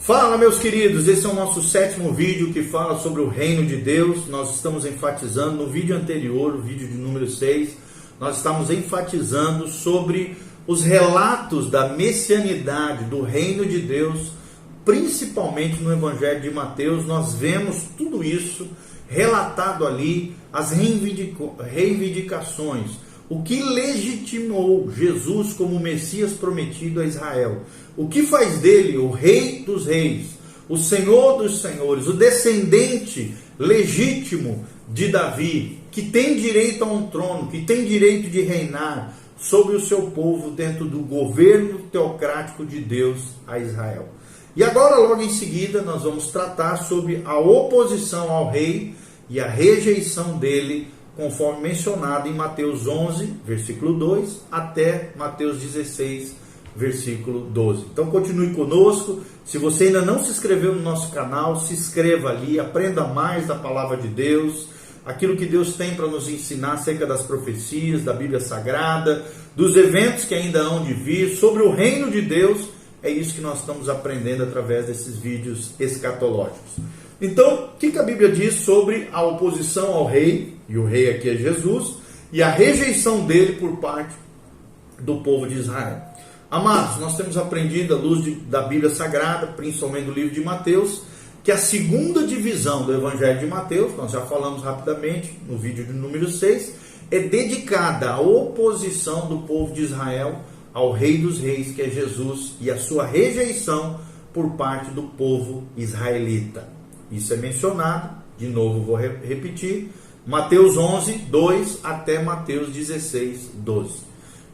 Fala, meus queridos, esse é o nosso 7º vídeo que fala sobre o reino de Deus. Nós estamos enfatizando no vídeo anterior, o vídeo de número 6, nós estamos enfatizando sobre os relatos da messianidade do reino de Deus, principalmente no Evangelho de Mateus. Nós vemos tudo isso relatado ali, as reivindicações, o que legitimou Jesus como Messias prometido a Israel, o que faz dele o Rei dos Reis, o Senhor dos Senhores, o descendente legítimo de Davi, que tem direito a um trono, que tem direito de reinar sobre o seu povo dentro do governo teocrático de Deus a Israel. E agora, logo em seguida, nós vamos tratar sobre a oposição ao rei e a rejeição dele, conforme mencionado em Mateus 11, versículo 2, até Mateus 16, versículo 12. Então continue conosco. Se você ainda não se inscreveu no nosso canal, se inscreva ali, aprenda mais da palavra de Deus, aquilo que Deus tem para nos ensinar acerca das profecias, da Bíblia Sagrada, dos eventos que ainda hão de vir, sobre o reino de Deus. É isso que nós estamos aprendendo através desses vídeos escatológicos. Então, o que a Bíblia diz sobre a oposição ao rei, e o rei aqui é Jesus, e a rejeição dele por parte do povo de Israel? Amados, nós temos aprendido à luz da Bíblia Sagrada, principalmente do livro de Mateus, que a segunda divisão do Evangelho de Mateus, nós já falamos rapidamente no vídeo de número 6, é dedicada à oposição do povo de Israel ao Rei dos Reis, que é Jesus, e a sua rejeição por parte do povo israelita. Isso é mencionado, de novo vou repetir, Mateus 11, 2 até Mateus 16, 12.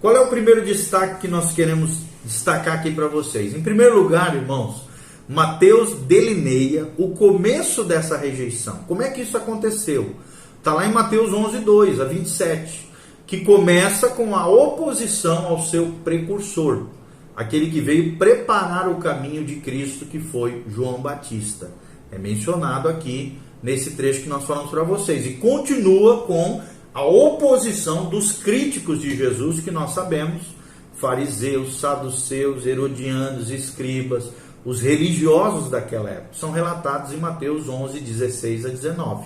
Qual é o primeiro destaque que nós queremos destacar aqui para vocês? Em primeiro lugar, irmãos, Mateus delineia o começo dessa rejeição. Como é que isso aconteceu? Está lá em Mateus 11, 2 a 27, que começa com a oposição ao seu precursor, aquele que veio preparar o caminho de Cristo, que foi João Batista. É mencionado aqui nesse trecho que nós falamos para vocês. E continua com a oposição dos críticos de Jesus, que nós sabemos, fariseus, saduceus, herodianos, escribas, os religiosos daquela época. São relatados em Mateus 11, 16 a 19.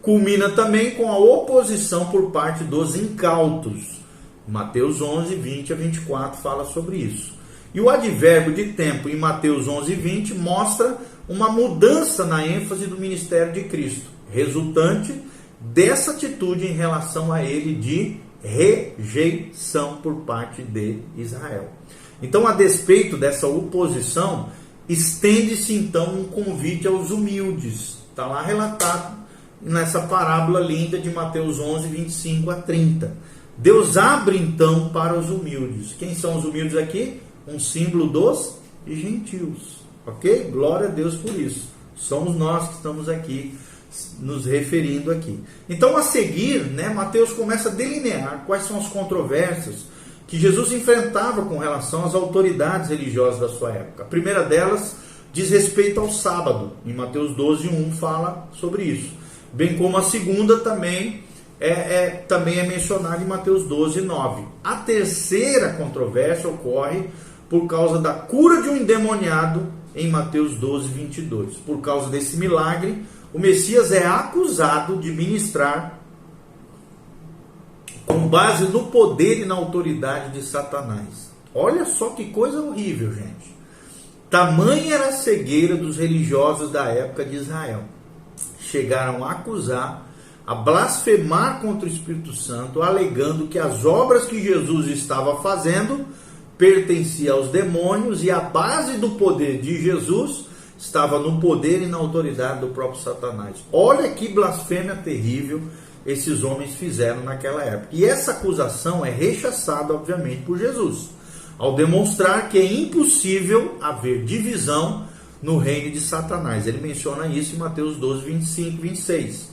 Culmina também com a oposição por parte dos incautos. Mateus 11, 20 a 24 fala sobre isso. E o advérbio de tempo em Mateus 11, 20 mostra uma mudança na ênfase do ministério de Cristo, resultante dessa atitude em relação a ele de rejeição por parte de Israel. Então, a despeito dessa oposição, estende-se então um convite aos humildes. Está lá relatado nessa parábola linda de Mateus 11, 25 a 30. Deus abre então para os humildes. Quem são os humildes aqui? Um símbolo dos gentios. Ok? Glória a Deus por isso. Somos nós que estamos aqui nos referindo aqui. Então, a seguir, Mateus começa a delinear quais são as controvérsias que Jesus enfrentava com relação às autoridades religiosas da sua época. A primeira delas diz respeito ao sábado. Em Mateus 12, 1 fala sobre isso. Bem como a segunda também é mencionada em Mateus 12, 9. A terceira controvérsia ocorre por causa da cura de um endemoniado em Mateus 12, 22. Por causa desse milagre, o Messias é acusado de ministrar com base no poder e na autoridade de Satanás. Olha só que coisa horrível, gente. Tamanha era a cegueira dos religiosos da época de Israel. Chegaram a acusar, a blasfemar contra o Espírito Santo, alegando que as obras que Jesus estava fazendo pertenciam aos demônios e a base do poder de Jesus estava no poder e na autoridade do próprio Satanás. Olha que blasfêmia terrível esses homens fizeram naquela época. E essa acusação é rechaçada, obviamente, por Jesus, ao demonstrar que é impossível haver divisão no reino de Satanás. Ele menciona isso em Mateus 12, 25 e 26.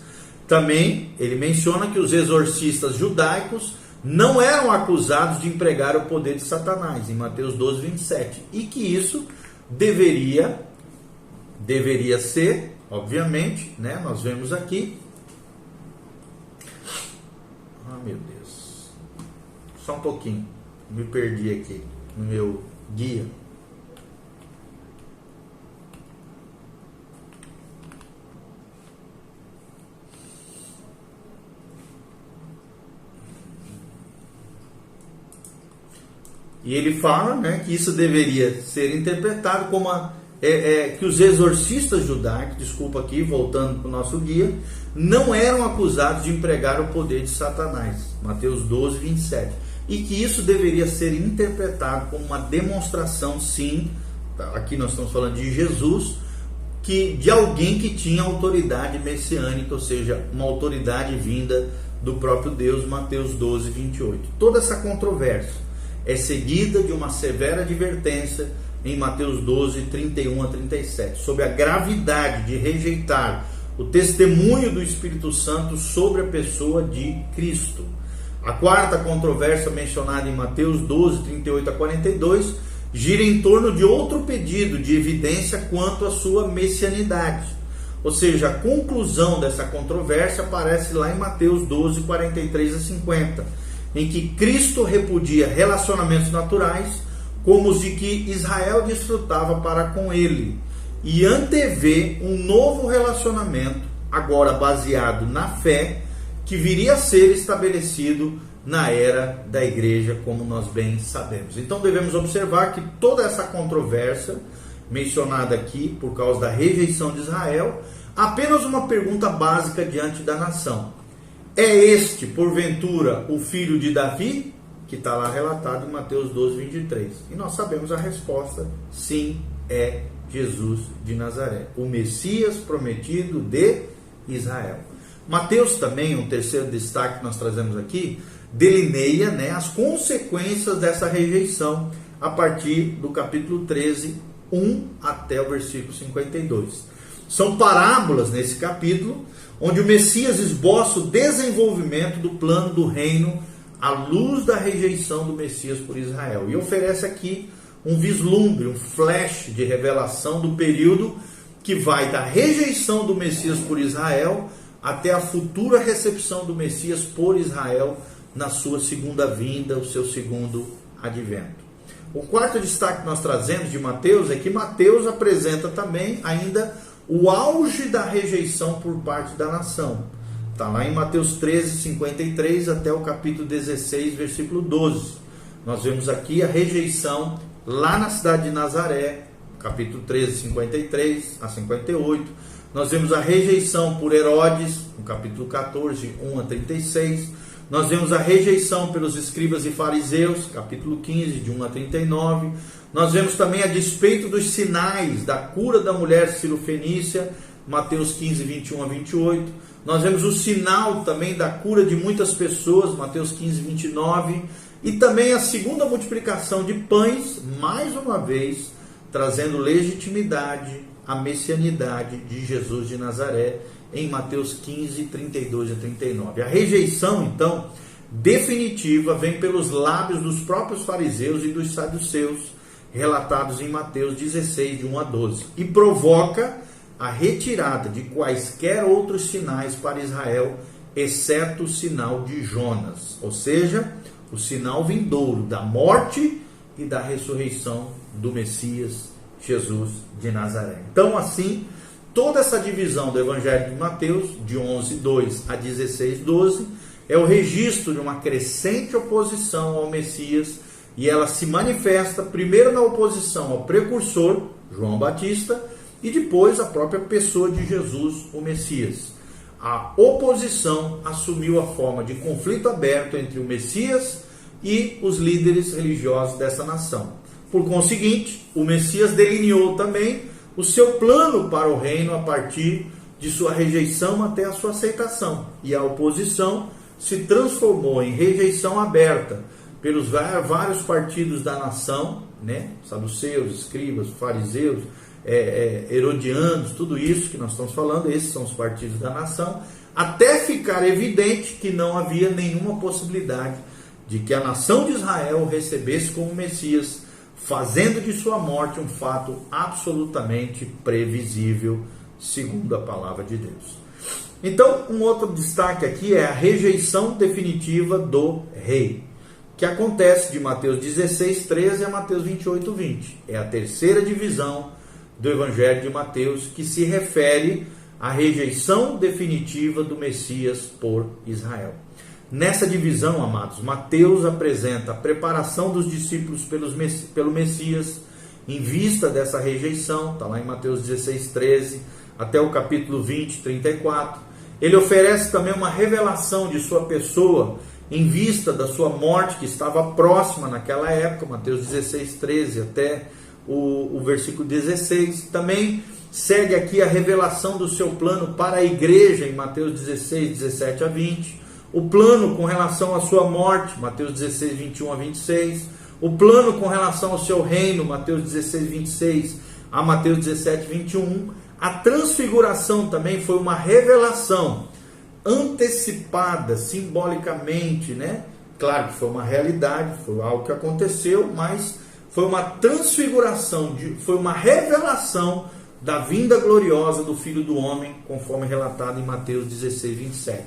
Também ele menciona que os exorcistas judaicos não eram acusados de empregar o poder de Satanás, em Mateus 12, 27. E que isso deveria ser, obviamente, nós vemos aqui. Meu Deus. Só um pouquinho. Me perdi aqui no meu guia. E ele fala, né, que isso deveria ser interpretado como que os exorcistas judaicos, desculpa aqui, voltando para o nosso guia, não eram acusados de empregar o poder de Satanás, Mateus 12, 27, e que isso deveria ser interpretado como uma demonstração, sim, aqui nós estamos falando de Jesus, de alguém que tinha autoridade messiânica, ou seja, uma autoridade vinda do próprio Deus, Mateus 12, 28. Toda essa controvérsia é seguida de uma severa advertência em Mateus 12, 31 a 37, sobre a gravidade de rejeitar o testemunho do Espírito Santo sobre a pessoa de Cristo. A quarta controvérsia mencionada em Mateus 12, 38 a 42, gira em torno de outro pedido de evidência quanto à sua messianidade. Ou seja, a conclusão dessa controvérsia aparece lá em Mateus 12, 43 a 50, em que Cristo repudia relacionamentos naturais como os de que Israel desfrutava para com ele, e antevê um novo relacionamento, agora baseado na fé, que viria a ser estabelecido na era da igreja, como nós bem sabemos. Então devemos observar que toda essa controvérsia mencionada aqui, por causa da rejeição de Israel, apenas uma pergunta básica diante da nação: é este, porventura, o filho de Davi? Que está lá relatado em Mateus 12, 23. E nós sabemos a resposta: sim, é Jesus de Nazaré, o Messias prometido de Israel. Mateus também, um terceiro destaque que nós trazemos aqui, delineia, né, as consequências dessa rejeição a partir do capítulo 13, 1 até o versículo 52. São parábolas nesse capítulo, onde o Messias esboça o desenvolvimento do plano do reino à luz da rejeição do Messias por Israel. E oferece aqui um vislumbre, um flash de revelação do período que vai da rejeição do Messias por Israel até a futura recepção do Messias por Israel na sua segunda vinda, o seu segundo advento. O quarto destaque que nós trazemos de Mateus é que Mateus apresenta também ainda o auge da rejeição por parte da nação. Está lá em Mateus 13, 53 até o capítulo 16, versículo 12. Nós vemos aqui a rejeição lá na cidade de Nazaré, capítulo 13, 53 a 58. Nós vemos a rejeição por Herodes, no capítulo 14, 1 a 36. Nós vemos a rejeição pelos escribas e fariseus, capítulo 15, de 1 a 39. Nós vemos também a despeito dos sinais da cura da mulher cirofenícia, Mateus 15, 21 a 28. Nós vemos o sinal também da cura de muitas pessoas, Mateus 15, 29. E também a segunda multiplicação de pães, mais uma vez, trazendo legitimidade à messianidade de Jesus de Nazaré, em Mateus 15, 32 a 39. A rejeição, então, definitiva, vem pelos lábios dos próprios fariseus e dos saduceus, relatados em Mateus 16, de 1 a 12, e provoca a retirada de quaisquer outros sinais para Israel, exceto o sinal de Jonas, ou seja, o sinal vindouro da morte e da ressurreição do Messias, Jesus de Nazaré. Então, assim, toda essa divisão do Evangelho de Mateus, de 11:2 a 16:12, é o registro de uma crescente oposição ao Messias, e ela se manifesta primeiro na oposição ao precursor, João Batista, e depois a própria pessoa de Jesus, o Messias. A oposição assumiu a forma de conflito aberto entre o Messias e os líderes religiosos dessa nação. Por conseguinte, o Messias delineou também o seu plano para o reino a partir de sua rejeição até a sua aceitação. E a oposição se transformou em rejeição aberta pelos vários partidos da nação, né? Saduceus, escribas, fariseus, herodianos, tudo isso que nós estamos falando, esses são os partidos da nação, até ficar evidente que não havia nenhuma possibilidade de que a nação de Israel o recebesse como Messias, fazendo de sua morte um fato absolutamente previsível, segundo a palavra de Deus. Então, um outro destaque aqui é a rejeição definitiva do rei, que acontece de Mateus 16, 13 a Mateus 28, 20. É a terceira divisão do Evangelho de Mateus, que se refere à rejeição definitiva do Messias por Israel. Nessa divisão, amados, Mateus apresenta a preparação dos discípulos pelo Messias, em vista dessa rejeição, está lá em Mateus 16, 13, até o capítulo 20, 34. Ele oferece também uma revelação de sua pessoa, em vista da sua morte, que estava próxima naquela época, Mateus 16, 13, até o versículo 16. Também segue aqui a revelação do seu plano para a igreja, em Mateus 16, 17 a 20. O plano com relação à sua morte, Mateus 16, 21 a 26. O plano com relação ao seu reino, Mateus 16, 26 a Mateus 17, 21. A transfiguração também foi uma revelação antecipada, simbolicamente, né? Claro que foi uma realidade, foi algo que aconteceu, mas foi uma transfiguração, foi uma revelação da vinda gloriosa do Filho do Homem, conforme relatado em Mateus 16, 27.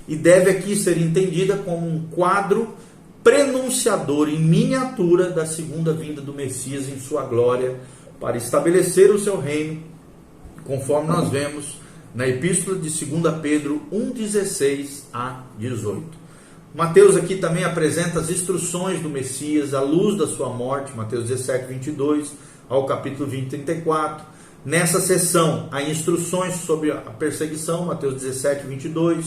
E deve aqui ser entendida como um quadro prenunciador em miniatura da segunda vinda do Messias em sua glória, para estabelecer o seu reino, conforme nós vemos na epístola de 2 Pedro 1:16 a 18. Mateus aqui também apresenta as instruções do Messias à luz da sua morte, Mateus 17, 22 ao capítulo 20, 34. Nessa sessão, há instruções sobre a perseguição, Mateus 17, 22.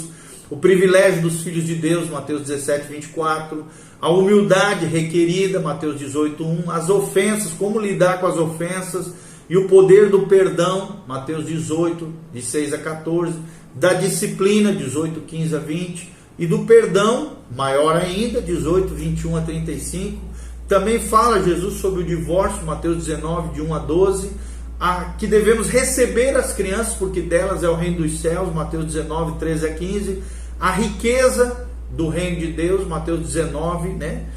O privilégio dos filhos de Deus, Mateus 17, 24. A humildade requerida, Mateus 18, 1. As ofensas, como lidar com as ofensas. E o poder do perdão, Mateus 18, de 6 a 14. Da disciplina, 18, 15 a 20. E do perdão, maior ainda, 18, 21 a 35. Também fala Jesus sobre o divórcio, Mateus 19, de 1 a 12. Que devemos receber as crianças, porque delas é o reino dos céus, Mateus 19, 13 a 15. A riqueza do reino de Deus, Mateus 19, né,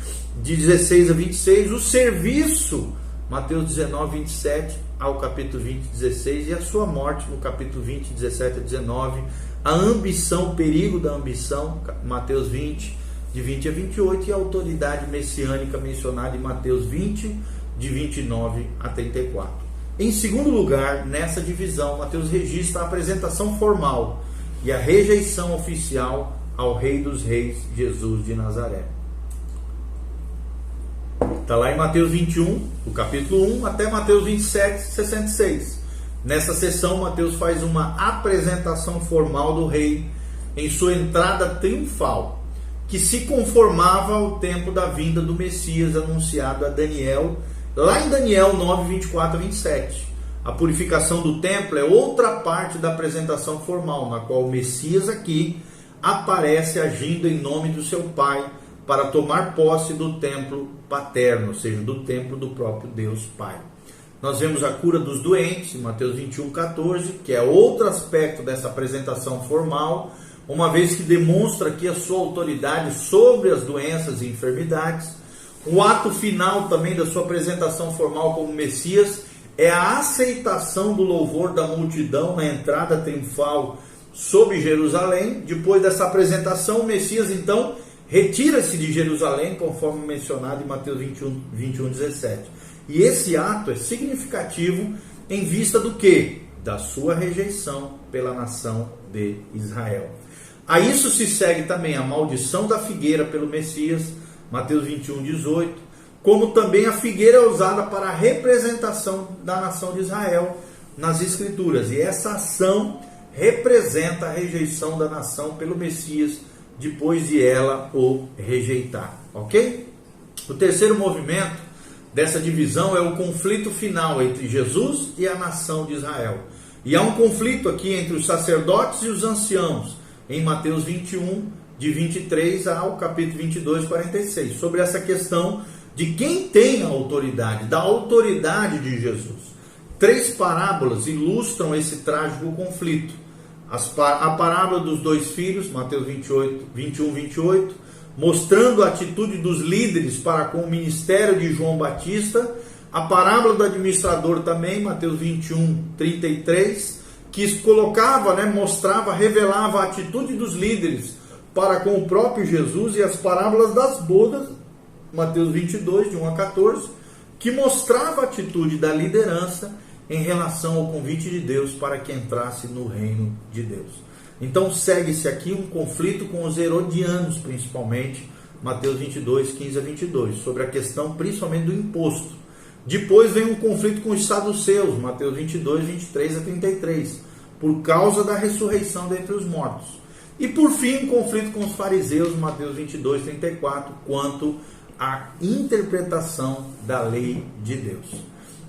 de 16 a 26. O serviço, Mateus 19, 27 ao capítulo 20, 16. E a sua morte, no capítulo 20, 17 a 19. A ambição, o perigo da ambição, Mateus 20, de 20 a 28. E a autoridade messiânica mencionada em Mateus 20, de 29 a 34. Em segundo lugar, nessa divisão, Mateus registra a apresentação formal e a rejeição oficial ao Rei dos Reis, Jesus de Nazaré. Está lá em Mateus 21, do capítulo 1 até Mateus 27, 66. Nessa sessão, Mateus faz uma apresentação formal do rei em sua entrada triunfal, que se conformava ao tempo da vinda do Messias anunciado a Daniel, lá em Daniel 9, 24 a 27. A purificação do templo é outra parte da apresentação formal, na qual o Messias aqui aparece agindo em nome do seu Pai para tomar posse do templo paterno, ou seja, do templo do próprio Deus Pai. Nós vemos a cura dos doentes, em Mateus 21, 14, que é outro aspecto dessa apresentação formal, uma vez que demonstra aqui a sua autoridade sobre as doenças e enfermidades. O ato final também da sua apresentação formal como Messias é a aceitação do louvor da multidão na entrada triunfal sobre Jerusalém. Depois dessa apresentação, o Messias então retira-se de Jerusalém, conforme mencionado em Mateus 21, 17. E esse ato é significativo em vista do quê? Da sua rejeição pela nação de Israel. A isso se segue também a maldição da figueira pelo Messias, Mateus 21, 18, como também a figueira é usada para a representação da nação de Israel nas Escrituras. E essa ação representa a rejeição da nação pelo Messias, depois de ela o rejeitar. Ok? O terceiro movimento dessa divisão é o conflito final entre Jesus e a nação de Israel. E há um conflito aqui entre os sacerdotes e os anciãos, em Mateus 21, de 23 ao capítulo 22, 46, sobre essa questão de quem tem a autoridade, da autoridade de Jesus. 3 parábolas ilustram esse trágico conflito. A parábola dos 2 filhos, Mateus 21, 28, mostrando a atitude dos líderes para com o ministério de João Batista. A parábola do administrador também, Mateus 21, 33, que colocava, mostrava, revelava a atitude dos líderes para com o próprio Jesus. E as parábolas das bodas, Mateus 22, de 1 a 14, que mostrava a atitude da liderança em relação ao convite de Deus para que entrasse no reino de Deus. Então segue-se aqui um conflito com os herodianos, principalmente, Mateus 22, 15 a 22, sobre a questão principalmente do imposto. Depois vem um conflito com os saduceus, Mateus 22, 23 a 33, por causa da ressurreição dentre os mortos. E por fim, um conflito com os fariseus, Mateus 22, 34, quanto à interpretação da lei de Deus.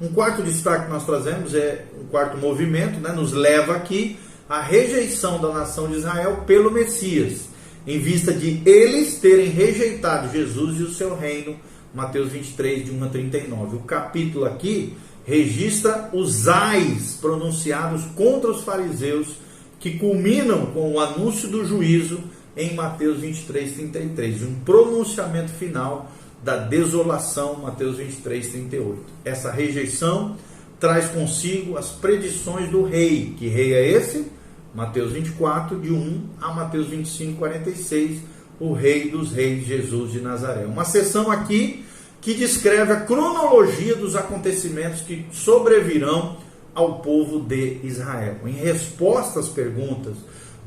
Um quarto destaque que nós trazemos um quarto movimento, nos leva aqui à rejeição da nação de Israel pelo Messias, em vista de eles terem rejeitado Jesus e o seu reino, Mateus 23, de 1 a 39. O capítulo aqui registra os ais pronunciados contra os fariseus, que culminam com o anúncio do juízo em Mateus 23, 33. Um pronunciamento final da desolação, Mateus 23, 38. Essa rejeição traz consigo as predições do rei. Que rei é esse? Mateus 24, de 1 a Mateus 25, 46, o rei dos reis, Jesus de Nazaré. Uma seção aqui que descreve a cronologia dos acontecimentos que sobrevirão ao povo de Israel. Em resposta às perguntas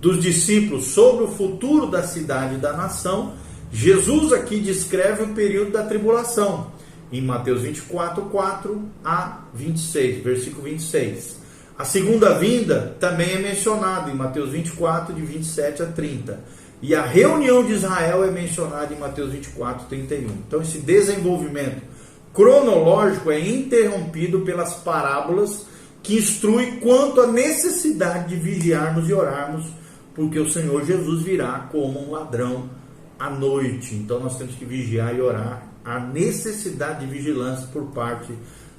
dos discípulos sobre o futuro da cidade e da nação, Jesus aqui descreve o período da tribulação, em Mateus 24, 4 a 26, versículo 26. A segunda vinda também é mencionada em Mateus 24, de 27 a 30. E a reunião de Israel é mencionada em Mateus 24, 31. Então esse desenvolvimento cronológico é interrompido pelas parábolas que instruem quanto à necessidade de vigiarmos e orarmos, porque o Senhor Jesus virá como um ladrão à noite. Então nós temos que vigiar e orar. A necessidade de vigilância por parte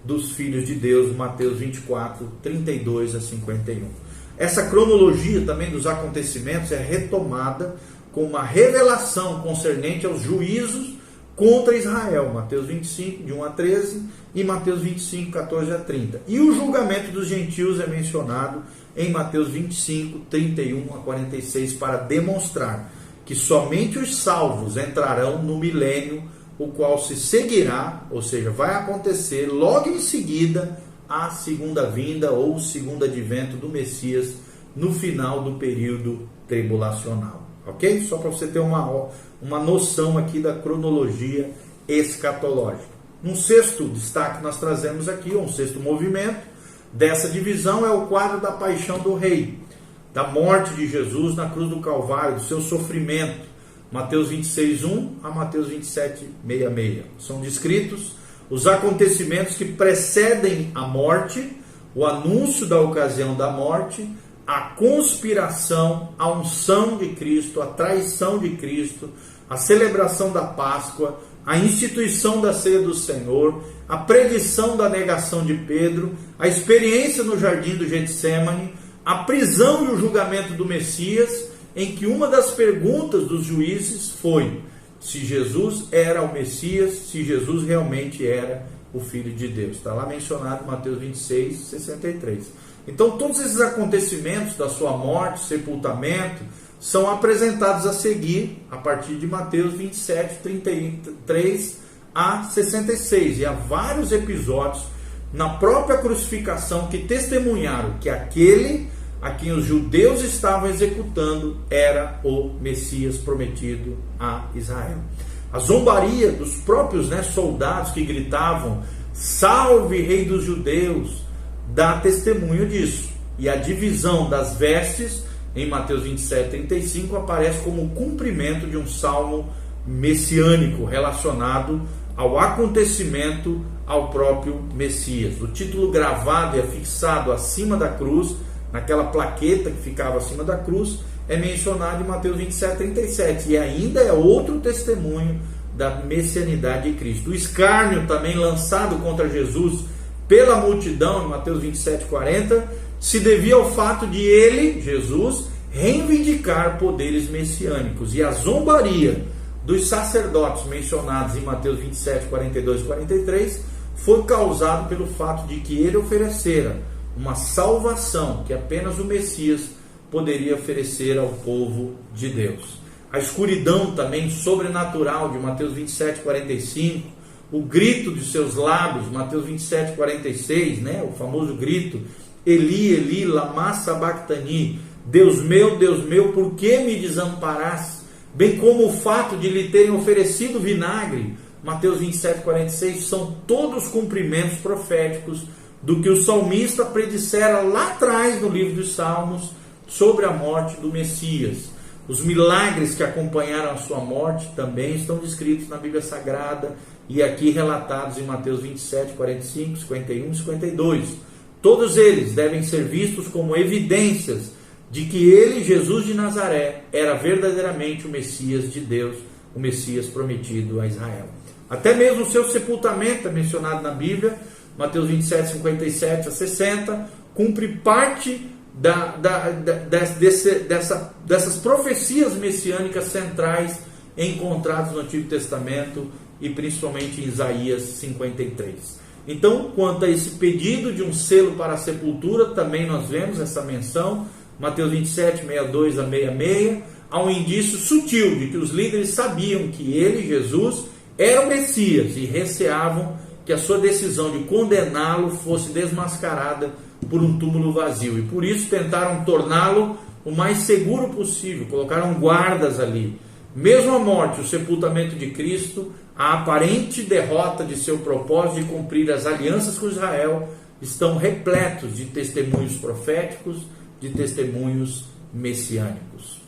dos filhos de Deus, Mateus 24, 32 a 51. Essa cronologia também dos acontecimentos é retomada com uma revelação concernente aos juízos contra Israel, Mateus 25, de 1 a 13, e Mateus 25, 14 a 30. E o julgamento dos gentios é mencionado em Mateus 25, 31 a 46, para demonstrar que somente os salvos entrarão no milênio, o qual se seguirá, ou seja, vai acontecer logo em seguida a segunda vinda ou o segundo advento do Messias no final do período tribulacional. Ok? Só para você ter uma noção aqui da cronologia escatológica. Um sexto destaque que nós trazemos aqui, um sexto movimento dessa divisão, é o quadro da paixão do rei, da morte de Jesus na cruz do Calvário, do seu sofrimento, Mateus 26, 1 a Mateus 27, 66. São descritos os acontecimentos que precedem a morte, o anúncio da ocasião da morte, a conspiração, a unção de Cristo, a traição de Cristo, a celebração da Páscoa, a instituição da ceia do Senhor, a predição da negação de Pedro, a experiência no jardim do Getsemane, a prisão e o julgamento do Messias, em que uma das perguntas dos juízes foi se Jesus era o Messias, se Jesus realmente era o Filho de Deus. Está lá mencionado em Mateus 26, 63. Então todos esses acontecimentos da sua morte, sepultamento, são apresentados a seguir a partir de Mateus 27, 33 a 66. E há vários episódios na própria crucificação que testemunharam que aquele a quem os judeus estavam executando era o Messias prometido a Israel. A zombaria dos próprios soldados que gritavam "Salve, Rei dos Judeus", dá testemunho disso. E a divisão das vestes em Mateus 27, 35 aparece como cumprimento de um salmo messiânico relacionado ao acontecimento ao próprio Messias. O título gravado e afixado acima da cruz, naquela plaqueta que ficava acima da cruz, é mencionado em Mateus 27, 37, e ainda é outro testemunho da messianidade de Cristo. O escárnio também lançado contra Jesus pela multidão, em Mateus 27, 40, se devia ao fato de ele, Jesus, reivindicar poderes messiânicos, e a zombaria dos sacerdotes mencionados em Mateus 27, 42 e 43 foi causado pelo fato de que ele oferecera uma salvação que apenas o Messias poderia oferecer ao povo de Deus. A escuridão também sobrenatural de Mateus 27, 45, o grito de seus lábios, Mateus 27, 46, o famoso grito, Eli, Eli, lama sabachthani, Deus meu, por que me desamparaste? Bem como o fato de lhe terem oferecido vinagre, Mateus 27, 46, são todos cumprimentos proféticos do que o salmista predissera lá atrás no livro dos Salmos sobre a morte do Messias. Os milagres que acompanharam a sua morte também estão descritos na Bíblia Sagrada e aqui relatados em Mateus 27, 45, 51 e 52. Todos eles devem ser vistos como evidências de que ele, Jesus de Nazaré, era verdadeiramente o Messias de Deus, o Messias prometido a Israel. Até mesmo o seu sepultamento é mencionado na Bíblia, Mateus 27, 57 a 60, cumpre parte dessas profecias messiânicas centrais encontradas no Antigo Testamento e principalmente em Isaías 53. Então, quanto a esse pedido de um selo para a sepultura, também nós vemos essa menção, Mateus 27, 62 a 66, há um indício sutil de que os líderes sabiam que ele, Jesus, era o Messias e receavam que a sua decisão de condená-lo fosse desmascarada por um túmulo vazio. E por isso tentaram torná-lo o mais seguro possível, colocaram guardas ali. Mesmo a morte, o sepultamento de Cristo, a aparente derrota de seu propósito de cumprir as alianças com Israel, estão repletos de testemunhos proféticos, de testemunhos messiânicos.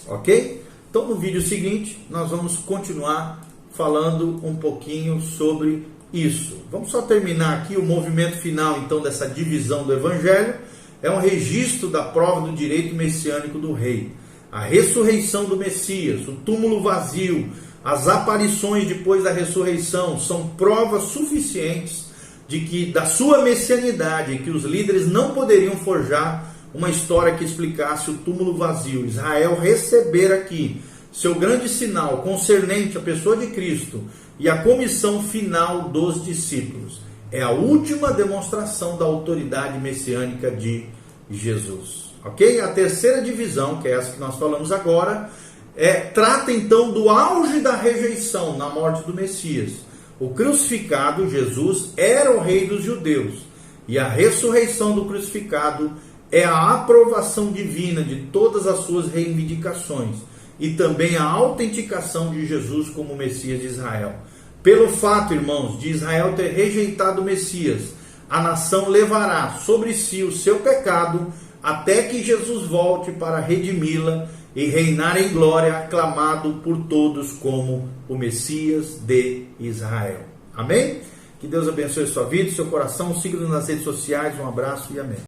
Ok? Então no vídeo seguinte nós vamos continuar falando um pouquinho sobre isso. Vamos só terminar aqui o movimento final então dessa divisão do Evangelho. É um registro da prova do direito messiânico do rei. A ressurreição do Messias, o túmulo vazio, as aparições depois da ressurreição são provas suficientes de que da sua messianidade, que os líderes não poderiam forjar uma história que explicasse o túmulo vazio. Israel receber aqui seu grande sinal concernente à pessoa de Cristo e a comissão final dos discípulos. É a última demonstração da autoridade messiânica de Jesus. Ok? A terceira divisão, que é essa que nós falamos agora, trata então do auge da rejeição na morte do Messias. O crucificado, Jesus, era o rei dos judeus. E a ressurreição do crucificado é a aprovação divina de todas as suas reivindicações e também a autenticação de Jesus como Messias de Israel. Pelo fato, irmãos, de Israel ter rejeitado o Messias, a nação levará sobre si o seu pecado até que Jesus volte para redimi-la e reinar em glória, aclamado por todos como o Messias de Israel. Amém? Que Deus abençoe sua vida e seu coração. Siga-nos nas redes sociais. Um abraço e amém.